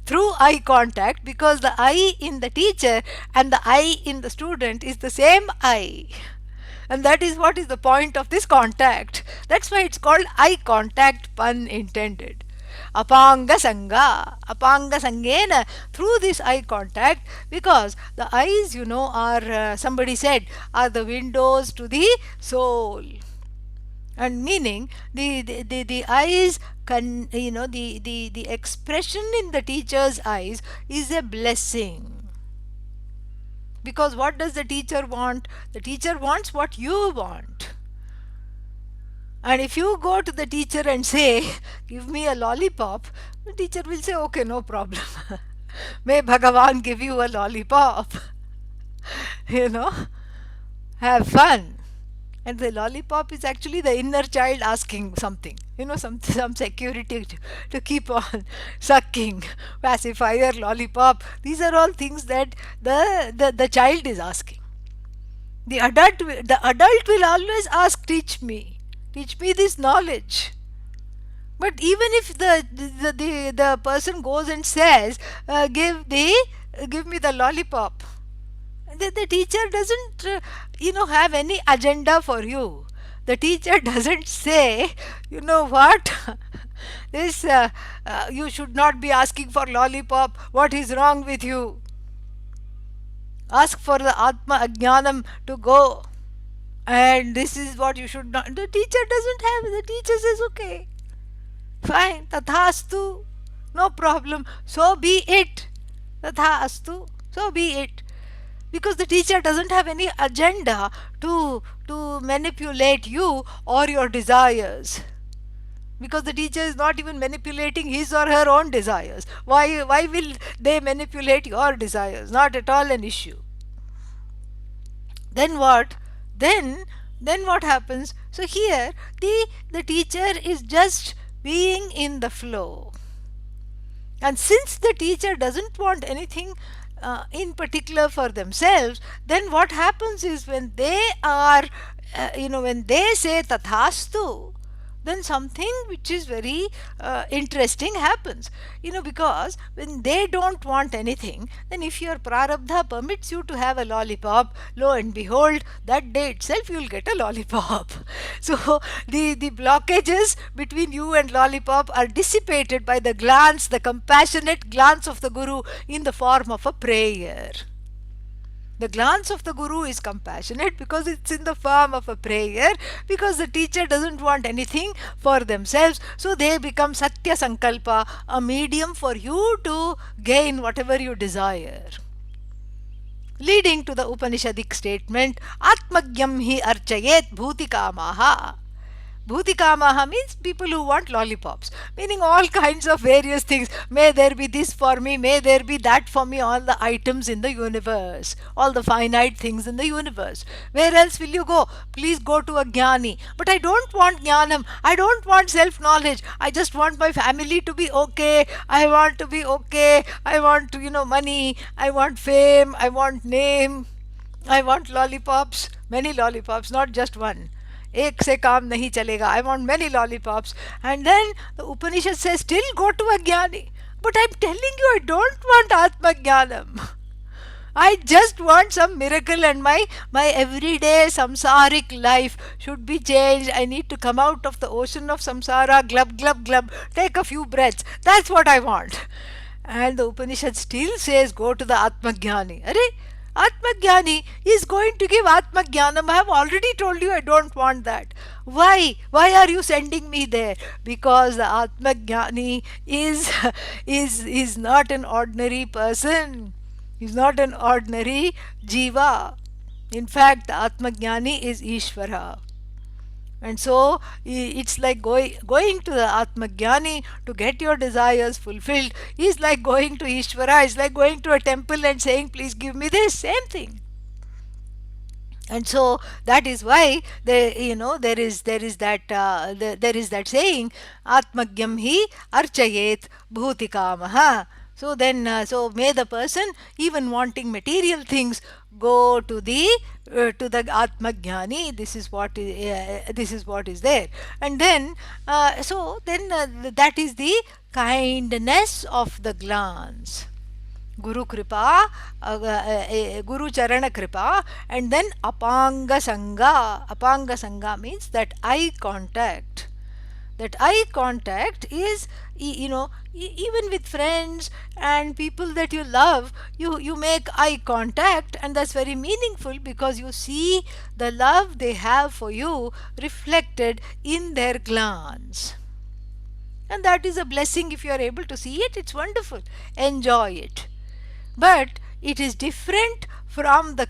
through eye contact, because the I in the teacher and the I in the student is the same I, and that is what is the point of this contact. That's why it's called eye contact, pun intended. Apanga sangha, apanga sangena, through this eye contact, because the eyes, are somebody said, are the windows to the soul. And meaning the eyes the expression in the teacher's eyes is a blessing. Because what does the teacher want? The teacher wants what you want. And if you go to the teacher and say, give me a lollipop, the teacher will say, okay, no problem. May Bhagavan give you a lollipop. you know, have fun. And the lollipop is actually the inner child asking something, some security to keep on sucking, pacifier, lollipop. These are all things that the child is asking. The adult will always ask, teach me this knowledge. But even if the person goes and says, give me the lollipop, the teacher doesn't have any agenda for you. The teacher doesn't say, you know what, this you should not be asking for lollipop, what is wrong with you, ask for the atma ajnanam to go, and this is what you should not. The teacher doesn't have. The teacher says, okay, fine, tathastu, no problem, so be it, tathastu, so be it. Because the teacher doesn't have any agenda to manipulate you or your desires. Because the teacher is not even manipulating his or her own desires. Why will they manipulate your desires? Not at all an issue. Then what? Then what happens? So here the teacher is just being in the flow. And since the teacher doesn't want anything in particular for themselves, then what happens is when they are, when they say tathastu, then something which is very interesting happens. Because when they don't want anything, then if your prarabdha permits you to have a lollipop, lo and behold, that day itself you will get a lollipop. So the blockages between you and lollipop are dissipated by the glance, the compassionate glance of the Guru in the form of a prayer. The glance of the Guru is compassionate because it's in the form of a prayer, because the teacher doesn't want anything for themselves, so they become Satya Sankalpa, a medium for you to gain whatever you desire. Leading to the Upanishadic statement, Atmagyam hi archayet bhutikamaha. Bhutikamaha means people who want lollipops, meaning all kinds of various things. May there be this for me, may there be that for me, all the items in the universe, all the finite things in the universe. Where else will you go? Please go to a jnani. But I don't want jnanam, I don't want self-knowledge, I just want my family to be okay, I want to be okay, I want money, I want fame, I want name, I want lollipops, many lollipops, not just one. एक से काम नहीं चलेगा. I want many lollipops. And then the Upanishad says, still go to a jnani. But I'm telling you, I don't want Atma Jnanam. I just want some miracle, and my everyday samsaric life should be changed. I need to come out of the ocean of samsara, glub, glub, glub, take a few breaths. That's what I want. And the Upanishad still says, go to the Atma Jnani. Arey, Atmajnani is going to give Atmajnanam. I have already told you I don't want that. Why? Why are you sending me there? Because the Atmajnani is not an ordinary person. He's not an ordinary jiva. In fact, the Atmajnani is Ishvara. And so it's like going to the Atmajnani to get your desires fulfilled is like going to Ishvara, is like going to a temple and saying, please give me this, same thing. And so that is why there is that saying, Atmagyam hi archayet bhutikamaha. So then, so may the person, even wanting material things, go to the Atmajnani. This is what is there. And then, that is the kindness of the glance. Guru Kripa, Guru Charana Kripa, and then Apanga Sangha. Apanga Sangha means that eye contact. That eye contact is, even with friends and people that you love, you make eye contact, and that's very meaningful because you see the love they have for you reflected in their glance. And that is a blessing. If you are able to see it, it's wonderful. Enjoy it. But it is different from the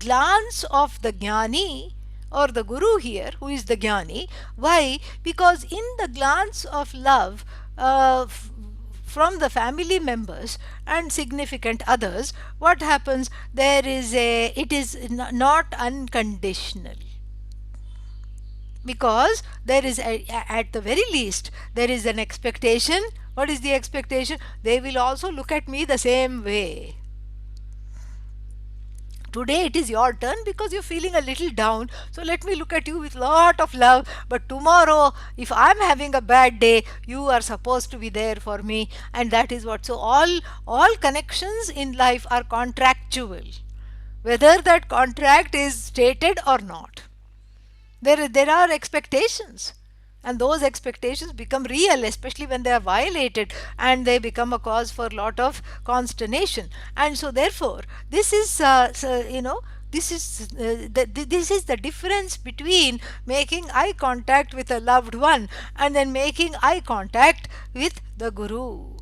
glance of the jnani or the guru here, who is the jnani. Why? Because in the glance of love from the family members and significant others, what happens? There is it is not unconditional, because there is at the very least there is an expectation. What is the expectation? They will also look at me the same way. Today it is your turn because you're feeling a little down, so let me look at you with lot of love. But tomorrow, if I'm having a bad day, you are supposed to be there for me. And that is what. So all connections in life are contractual, whether that contract is stated or not. There are expectations, and those expectations become real, especially when they are violated, and they become a cause for a lot of consternation. And so therefore this is this is the difference between making eye contact with a loved one and then making eye contact with the guru.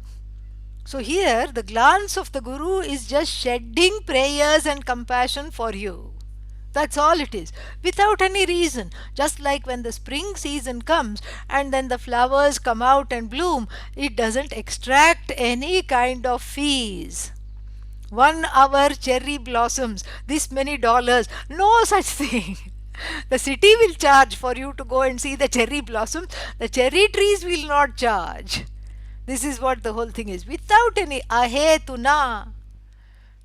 So here the glance of the guru is just shedding prayers and compassion for you. That's all it is, without any reason. Just like when the spring season comes and then the flowers come out and bloom, it doesn't extract any kind of fees. 1 hour cherry blossoms, this many dollars, no such thing. The city will charge for you to go and see the cherry blossoms. The cherry trees will not charge. This is what the whole thing is, without any ahetuna,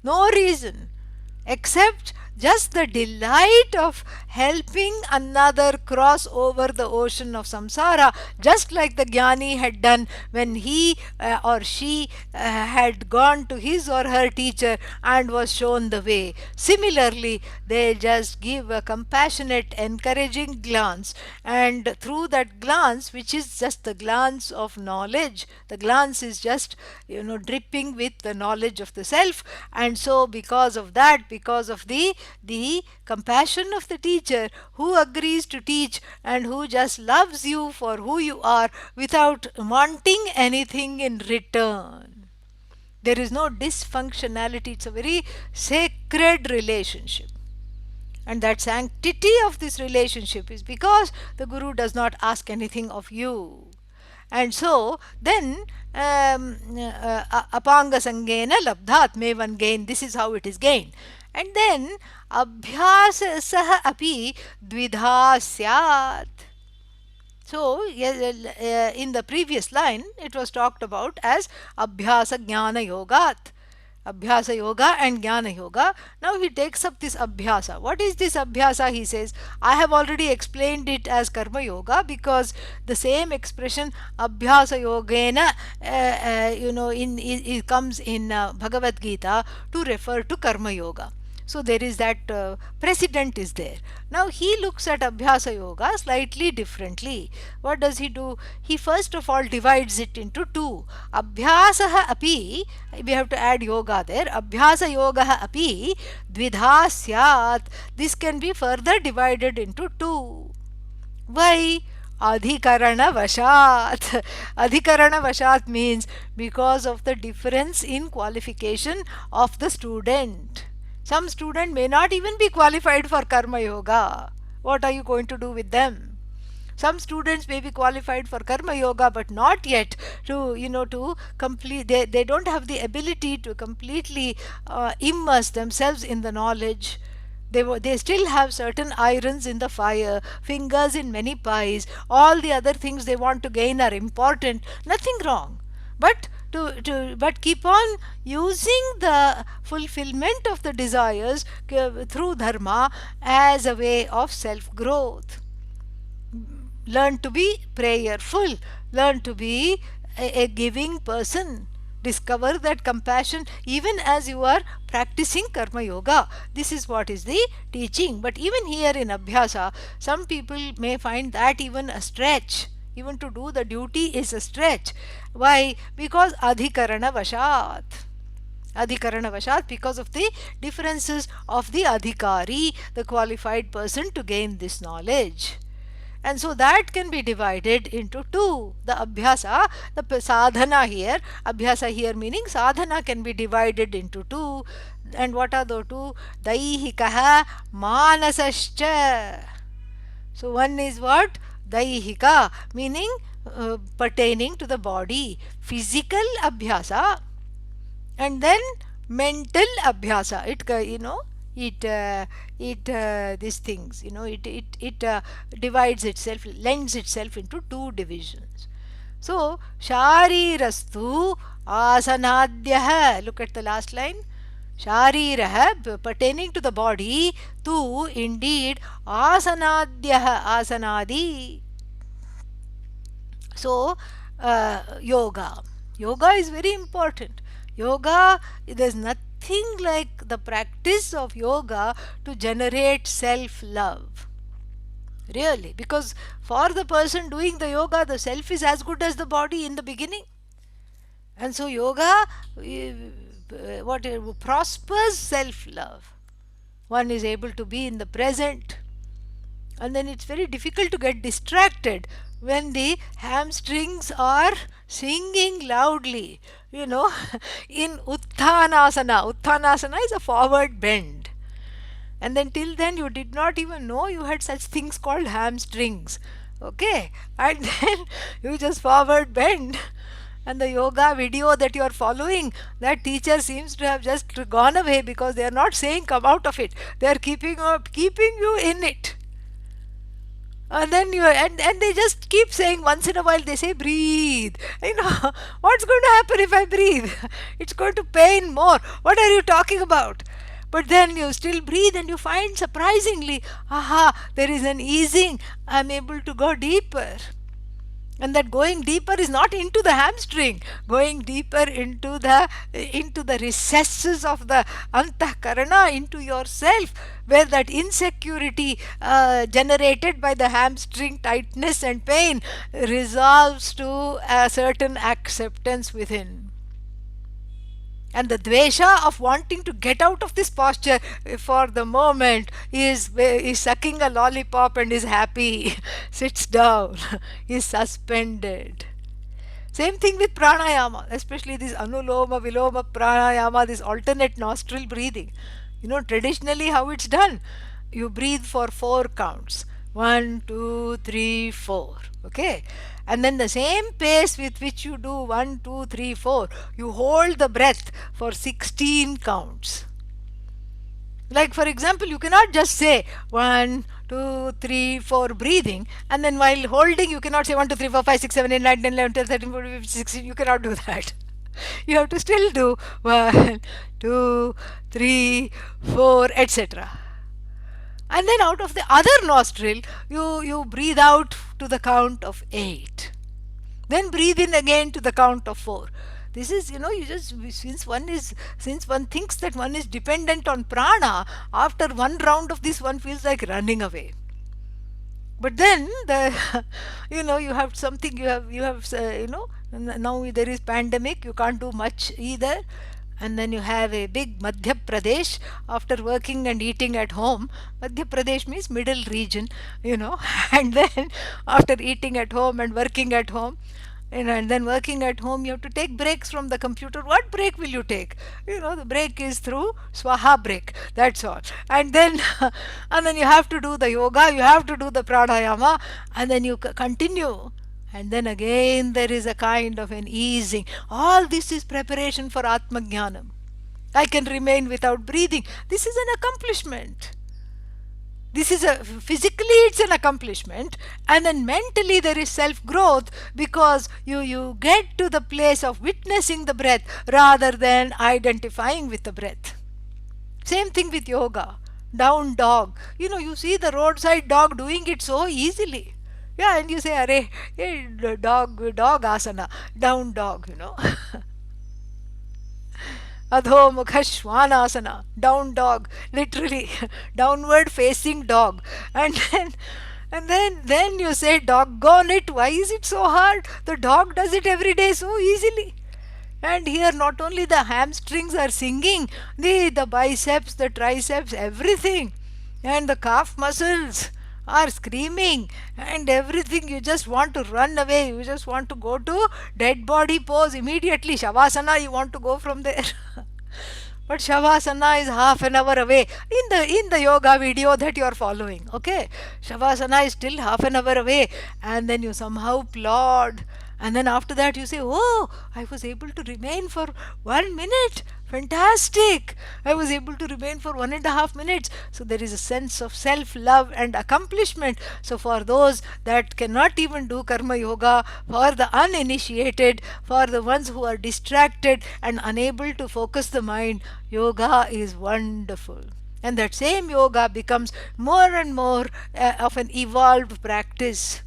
no reason, except just the delight of helping another cross over the ocean of samsara, just like the jnani had done when he or she had gone to his or her teacher and was shown the way. Similarly, they just give a compassionate, encouraging glance, and through that glance, which is just the glance of knowledge, the glance is just dripping with the knowledge of the self. And so because of that, because of the compassion of the teacher who agrees to teach and who just loves you for who you are without wanting anything in return, there is no dysfunctionality. It's a very sacred relationship. And that sanctity of this relationship is because the guru does not ask anything of you. And so then apanga sangena labdhat, may one gain. This is how it is gained. And then abhyasasah api dvidha syat. So in the previous line it was talked about as abhyasa jnana yogat. Abhyasa yoga and jnana yoga. Now he takes up this abhyasa. What is this abhyasa? He says, I have already explained it as karma yoga, because the same expression abhyasa yogena it comes in Bhagavad Gita to refer to karma yoga. So there is that precedent is there. Now he looks at Abhyasa Yoga slightly differently. What does he do? He first of all divides it into two. Abhyasaha api, we have to add yoga there. Abhyasa yogaha api dvidha syat. This can be further divided into two. Why? Adhikarana vashat. Adhikarana vashat means because of the difference in qualification of the student. Some student may not even be qualified for karma yoga. What are you going to do with them? Some students may be qualified for karma yoga but not yet to complete. They don't have the ability to completely immerse themselves in the knowledge. They still have certain irons in the fire, fingers in many pies. All the other things they want to gain are important. Nothing wrong. But but keep on using the fulfillment of the desires through dharma as a way of self growth. Learn to be prayerful, learn to be a giving person, discover that compassion even as you are practicing karma yoga. This is what is the teaching. But even here in abhyasa, some people may find that even a stretch. Even to do the duty is a stretch. Why? Because adhikarana vashat. Adhikarana vashat, because of the differences of the adhikari, the qualified person to gain this knowledge. And so that can be divided into two. The abhyasa, the sadhana here, abhyasa here meaning sadhana, can be divided into two. And what are the two? Daihikaha manasascha. So one is what? Daihika, meaning pertaining to the body. Physical abhyasa, and then mental abhyasa. It these things, it divides itself, lends itself into two divisions. So sharirastu asanadhyah, look at the last line. Sharirah, pertaining to the body, tu indeed asanadhyah, asanadi. So, yoga is very important. Yoga, there's nothing like the practice of yoga to generate self love. Really, because for the person doing the yoga, the self is as good as the body in the beginning. And so, yoga prospers self love. One is able to be in the present, and then it's very difficult to get distracted when the hamstrings are singing loudly. you know in uttanasana is a forward bend, and then till then you did not even know you had such things called hamstrings. Okay, and then you just forward bend, and the yoga video that you are following, that teacher seems to have just gone away, because they are not saying come out of it, they are keeping you in it. And then and they just keep saying, once in a while they say breathe. What's going to happen if I breathe? It's going to pain more. What are you talking about? But then you still breathe, and you find surprisingly, aha, there is an easing. I'm able to go deeper. And that going deeper is not into the hamstring, going deeper into the recesses of the antahkarana, into yourself, where that insecurity generated by the hamstring tightness and pain resolves to a certain acceptance within. And the dvesha of wanting to get out of this posture for the moment is sucking a lollipop and is happy, sits down, is suspended. Same thing with pranayama, especially this anuloma viloma pranayama, this alternate nostril breathing. Traditionally how it's done, you breathe for 4 counts. 1, 2, 3, 4. Okay, and then the same pace with which you do 1, 2, 3, 4, you hold the breath for 16 counts. Like, for example, you cannot just say 1, 2, 3, 4 breathing, and then while holding you cannot say 1, 2, 3, 4, 5, 6, 7, 8, 9, 10, 11, 12, 13, 14, 15, 16. You cannot do that. You have to still do 1, 2, 3, 4, etc. And then out of the other nostril you breathe out to the count of 8, then breathe in again to the count of 4. This is, you just, since one thinks that one is dependent on prana, after one round of this one feels like running away. But then you have something, now there is pandemic, you can't do much either. And then you have a big Madhya Pradesh. After working and eating at home, Madhya Pradesh means middle region, and then after eating at home and working at home, and then working at home, you have to take breaks from the computer. What break will you take? The break is through swaha break, that's all. And then and then you have to do the yoga, you have to do the pranayama, and then you continue. And then again there is a kind of an easing. All this is preparation for Atmajnanam. I can remain without breathing. This is an accomplishment. Physically it's an accomplishment, and then mentally there is self growth, because you get to the place of witnessing the breath rather than identifying with the breath. Same thing with yoga. Down dog, you see the roadside dog doing it so easily. Yeah, and you say, "Arey, hey, dog asana, down dog," Adho Mukha Shwanasana, down dog, literally downward facing dog. And then you say, doggone it, why is it so hard? The dog does it every day so easily. And here not only the hamstrings are singing, the biceps, the triceps, everything, and the calf muscles are screaming, and everything. You just want to run away, you just want to go to dead body pose immediately. Shavasana, you want to go from there. but Shavasana is half an hour away in the yoga video that you are following. Okay, Shavasana is still half an hour away, and then you somehow plod, and then after that you say, "Oh, I was able to remain for 1 minute. Fantastic! I was able to remain for 1.5 minutes." So there is a sense of self love and accomplishment. So, for those that cannot even do karma yoga, for the uninitiated, for the ones who are distracted and unable to focus the mind, yoga is wonderful. And that same yoga becomes more and more of an evolved practice.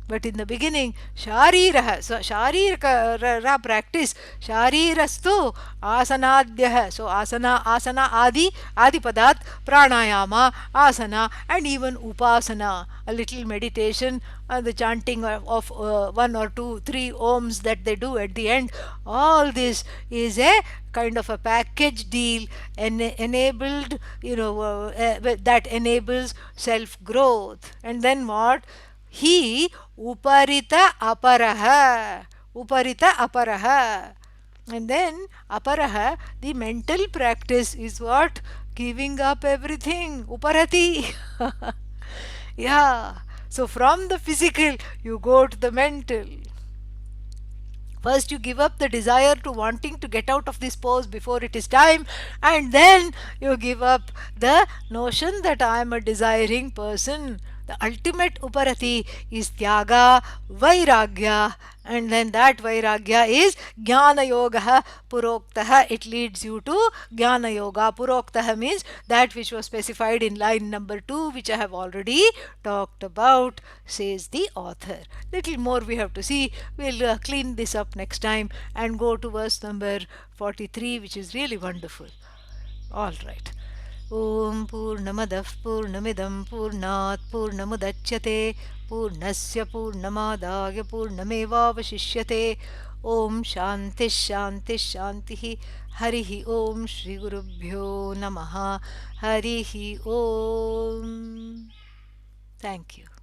But in the beginning, Sharirah, so Sharirah practice, Sharirastu asanadhyah, so asana adi padat, pranayama, asana, and even upasana, a little meditation, the chanting of one or two, three ohms that they do at the end. All this is a kind of a package deal enabled, that enables self growth. And then what? He uparita aparaha. And then aparaha, the mental practice is what? Giving up everything. Uparati. Yeah. So from the physical, you go to the mental. First, you give up the desire to wanting to get out of this pose before it is time, and then you give up the notion that I am a desiring person. The ultimate uparati is tyaga, vairagya, and then that vairagya is jnana yoga puroktaha. It leads you to jnana yoga. Puroktaha means that which was specified in line number 2, which I have already talked about, says the author. Little more we have to see. We'll clean this up next time and go to verse number 43, which is really wonderful. All right. ॐ पूर्णमदः पूर्णमिदं पूर्णात् पूर्णमुदच्यते पूर्णस्य पूर्णमादाय पूर्णमेवावशिष्यते ॐ शान्तिः शान्तिः शान्तिः हरिः ॐ श्रीगुरुभ्यो नमः हरिः ॐ. Thank you.